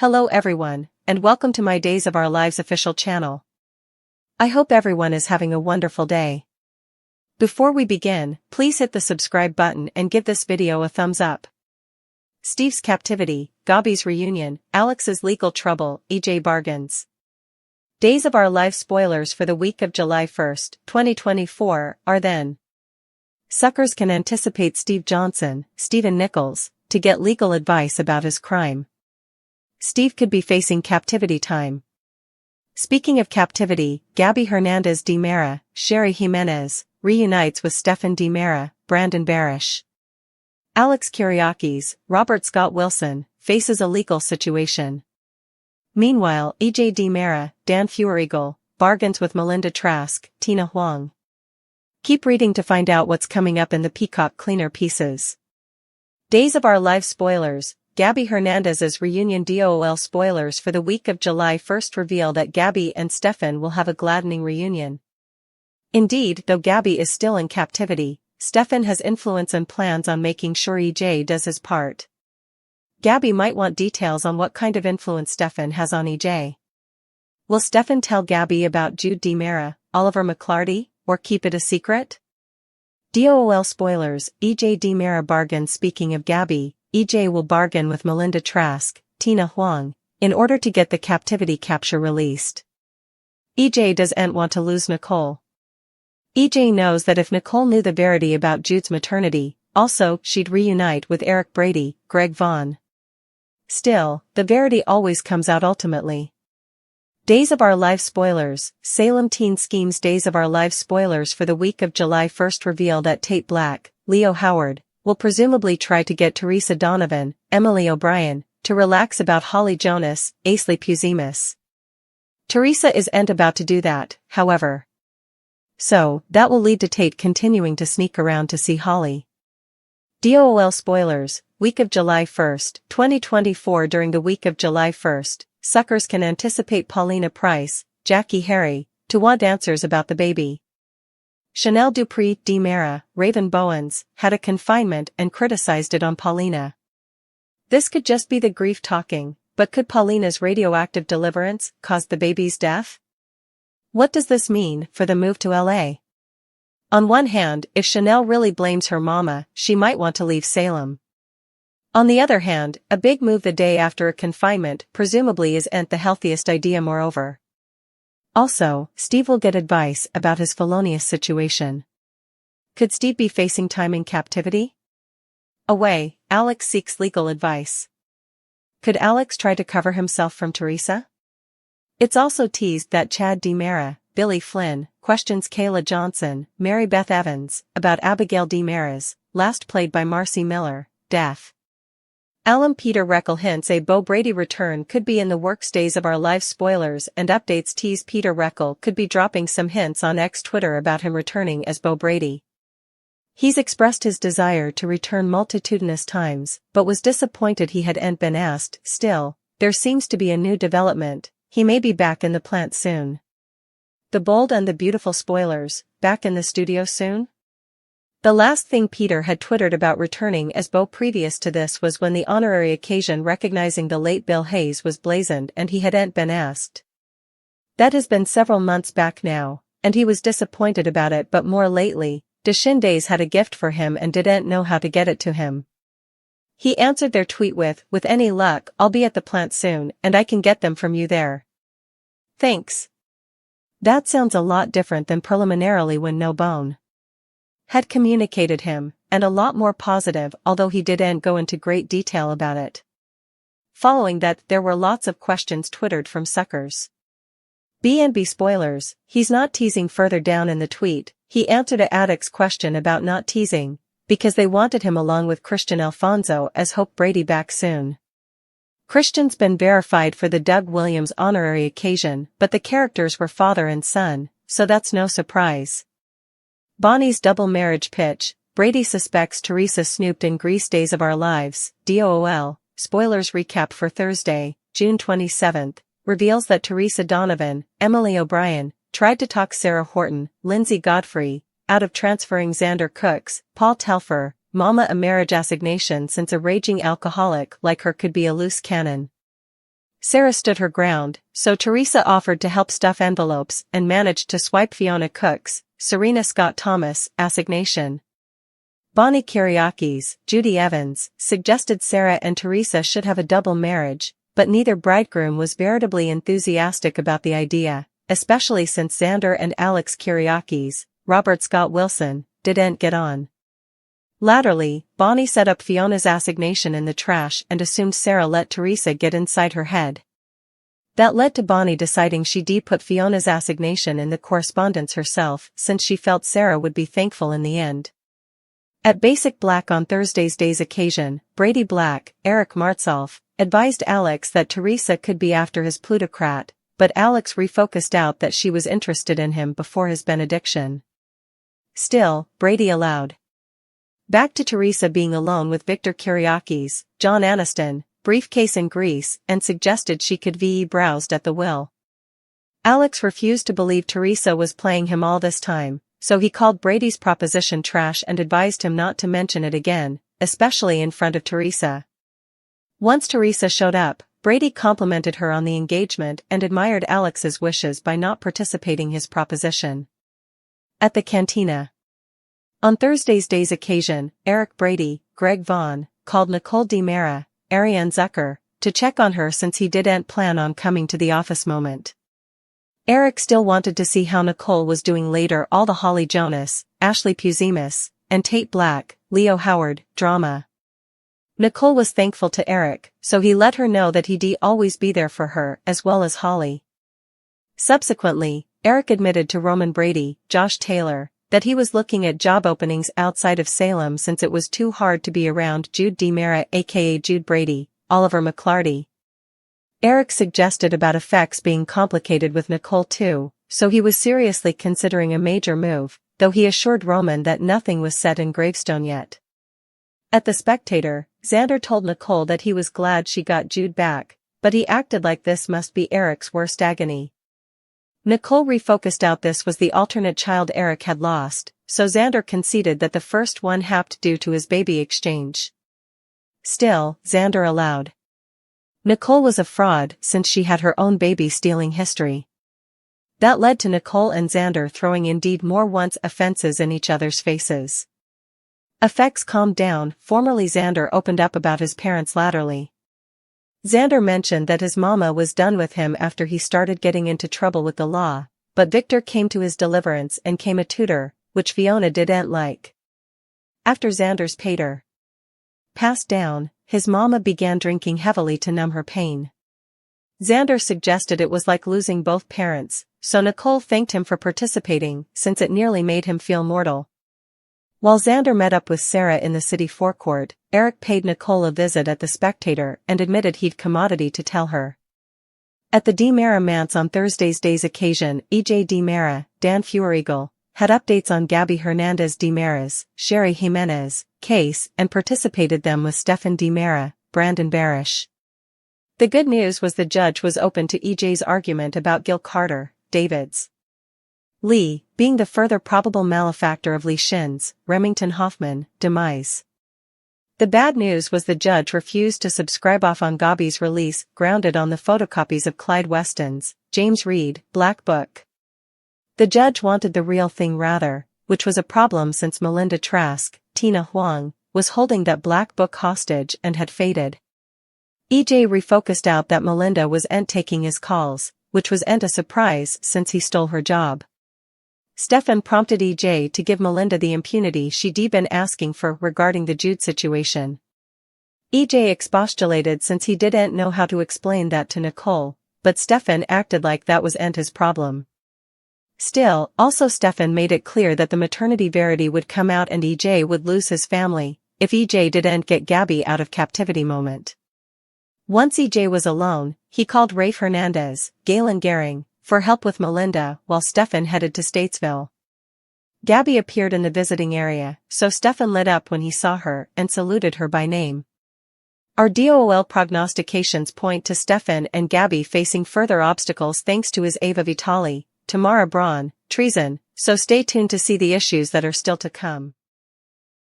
Hello everyone, and welcome to my Days of Our Lives official channel. I hope everyone is having a wonderful day. Before we begin, please hit the subscribe button and give this video a thumbs up. Steve's captivity, Gabi's reunion, Alex's legal trouble, EJ bargains. Days of Our Lives spoilers for the week of July 1st, 2024, are then. Suckers can anticipate Steve Johnson, Stephen Nichols, to get legal advice about his crime. Steve could be facing captivity time. Speaking of captivity, Gabi Hernandez de Mera, Sherry Jimenez, reunites with Stefan de Mera, Brandon Barish. Alex Kyriakis, Robert Scott Wilson, faces a legal situation. Meanwhile, EJ de Mera, Dan Feuerigel, bargains with Melinda Trask, Tina Huang. Keep reading to find out what's coming up in the Peacock Cleaner pieces. Days of Our Lives spoilers, Gabi Hernandez's reunion DOL spoilers for the week of July 1st reveal that Gabi and Stefan will have a gladdening reunion. Indeed, though Gabi is still in captivity, Stefan has influence and plans on making sure EJ does his part. Gabi might want details on what kind of influence Stefan has on EJ. Will Stefan tell Gabi about Jude de Mera, Oliver McClarty, or keep it a secret? DOL spoilers, EJ de Mera bargains. Speaking of Gabi, EJ will bargain with Melinda Trask, Tina Huang, in order to get the captivity capture released. EJ doesn't want to lose Nicole. EJ knows that if Nicole knew the verity about Jude's maternity, also, she'd reunite with Eric Brady, Greg Vaughn. Still, the verity always comes out ultimately. Days of Our Lives spoilers, Salem Teen Schemes. Days of Our Lives spoilers for the week of July 1st reveal that Tate Black, Leo Howard, will presumably try to get Teresa Donovan, Emily O'Brien, to relax about Holly Jonas, Aisley Puzimis. Teresa isn't about to do that, however. So, that will lead to Tate continuing to sneak around to see Holly. DOL spoilers, week of July 1st, 2024. During the week of July 1st, suckers can anticipate Paulina Price, Jackie Harry, to want answers about the baby. Chanel Dupree de Mera, Raven Bowens, had a confinement and criticized it on Paulina. This could just be the grief talking, but could Paulina's radioactive deliverance cause the baby's death? What does this mean for the move to LA? On one hand, if Chanel really blames her mama, she might want to leave Salem. On the other hand, a big move the day after a confinement presumably isn't the healthiest idea. Moreover. Also, Steve will get advice about his felonious situation. Could Steve be facing time in captivity? Away, Alex seeks legal advice. Could Alex try to cover himself from Teresa? It's also teased that Chad de Mera, Billy Flynn, questions Kayla Johnson, Mary Beth Evans, about Abigail de Mera's, last played by Marcy Miller, death. Alum Peter Reckel hints a Bo Brady return could be in the works. Days of Our Lives spoilers and updates tease Peter Reckel could be dropping some hints on X Twitter about him returning as Bo Brady. He's expressed his desire to return multitudinous times, but was disappointed he hadn't been asked. Still, there seems to be a new development. He may be back in the plant soon. The Bold and the Beautiful spoilers, back in the studio soon? The last thing Peter had twittered about returning as Bo previous to this was when the honorary occasion recognizing the late Bill Hayes was blazoned and he hadn't been asked. That has been several months back now, and he was disappointed about it. But more lately, Deshindays had a gift for him and didn't know how to get it to him. He answered their tweet with any luck, I'll be at the plant soon and I can get them from you there. Thanks. That sounds a lot different than preliminarily when No Bone had communicated him, and a lot more positive, although he didn't go into great detail about it. Following that, there were lots of questions twittered from suckers. B&B spoilers, he's not teasing. Further down in the tweet, he answered a addict's question about not teasing, because they wanted him along with Christian Alfonso as Hope Brady back soon. Christian's been verified for the Doug Williams honorary occasion, but the characters were father and son, so that's no surprise. Bonnie's double marriage pitch, Brady suspects Teresa snooped in Grease. Days of Our Lives, DOL, spoilers recap for Thursday, June 27th, reveals that Teresa Donovan, Emily O'Brien, tried to talk Sarah Horton, Lindsay Godfrey, out of transferring Xander Cooks, Paul Telfer, Mama a marriage assignation since a raging alcoholic like her could be a loose cannon. Sarah stood her ground, so Teresa offered to help stuff envelopes and managed to swipe Fiona Cook's, Serena Scott Thomas, assignation. Bonnie Kyriakis, Judy Evans, suggested Sarah and Teresa should have a double marriage, but neither bridegroom was veritably enthusiastic about the idea, especially since Xander and Alex Kyriakis, Robert Scott Wilson, didn't get on. Latterly, Bonnie set up Fiona's assignation in the trash and assumed Sarah let Teresa get inside her head. That led to Bonnie deciding she'd put Fiona's assignation in the correspondence herself since she felt Sarah would be thankful in the end. At Basic Black on Thursday's day's occasion, Brady Black, Eric Martsolf, advised Alex that Teresa could be after his plutocrat, but Alex refocused out that she was interested in him before his benediction. Still, Brady allowed. Back to Teresa being alone with Victor Kyriakis, John Aniston, briefcase in Greece, and suggested she could be browsed at the will. Alex refused to believe Teresa was playing him all this time, so he called Brady's proposition trash and advised him not to mention it again, especially in front of Teresa. Once Teresa showed up, Brady complimented her on the engagement and admired Alex's wishes by not participating his proposition. At the cantina. On Thursday's day's occasion, Eric Brady, Greg Vaughn, called Nicole DiMera, Ariane Zucker, to check on her since he didn't plan on coming to the office moment. Eric still wanted to see how Nicole was doing later. All the Holly Jonas, Ashley Puzimis, and Tate Black, Leo Howard, drama. Nicole was thankful to Eric, so he let her know that he'd always be there for her as well as Holly. Subsequently, Eric admitted to Roman Brady, Josh Taylor, that he was looking at job openings outside of Salem since it was too hard to be around Jude DiMera aka Jude Brady, Oliver McClarty. Eric suggested about effects being complicated with Nicole too, so he was seriously considering a major move, though he assured Roman that nothing was set in gravestone yet. At The Spectator, Xander told Nicole that he was glad she got Jude back, but he acted like this must be Eric's worst agony. Nicole refocused out this was the alternate child Eric had lost, so Xander conceded that the first one happened due to his baby exchange. Still, Xander allowed. Nicole was a fraud since she had her own baby stealing history. That led to Nicole and Xander throwing indeed more once offenses in each other's faces. Effects calmed down. Formerly Xander opened up about his parents latterly. Xander mentioned that his mama was done with him after he started getting into trouble with the law, but Victor came to his deliverance and came a tutor, which Fiona didn't like. After Xander's pater passed down, his mama began drinking heavily to numb her pain. Xander suggested it was like losing both parents, so Nicole thanked him for participating since it nearly made him feel mortal. While Xander met up with Sarah in the city forecourt, Eric paid Nicole a visit at The Spectator and admitted he'd commodity to tell her. At the DiMera manse on Thursday's day's occasion, EJ DiMera, Dan Feuereagle, had updates on Gabi Hernandez DiMera's, Sherry Jimenez, case and participated them with Stefan DiMera, Brandon Barish. The good news was the judge was open to EJ's argument about Gil Carter, David's Lee, being the further probable malefactor of Lee Shin's, Remington Hoffman, demise. The bad news was the judge refused to subscribe off on Gabi's release, grounded on the photocopies of Clyde Weston's, James Reed, Black Book. The judge wanted the real thing rather, which was a problem since Melinda Trask, Tina Huang, was holding that Black Book hostage and had faded. EJ refocused out that Melinda wasn't taking his calls, which wasn't a surprise since he stole her job. Stefan prompted EJ to give Melinda the impunity she'd been asking for regarding the Jude situation. EJ expostulated since he didn't know how to explain that to Nicole, but Stefan acted like that wasn't his problem. Still, also Stefan made it clear that the maternity verity would come out and EJ would lose his family if EJ didn't get Gabi out of captivity moment. Once EJ was alone, he called Rafe Hernandez, Galen Gehring, for help with Melinda while Stefan headed to Statesville. Gabi appeared in the visiting area, so Stefan lit up when he saw her and saluted her by name. Ordeal prognostications point to Stefan and Gabi facing further obstacles thanks to his Ava Vitali, Tamara Braun, treason, so stay tuned to see the issues that are still to come.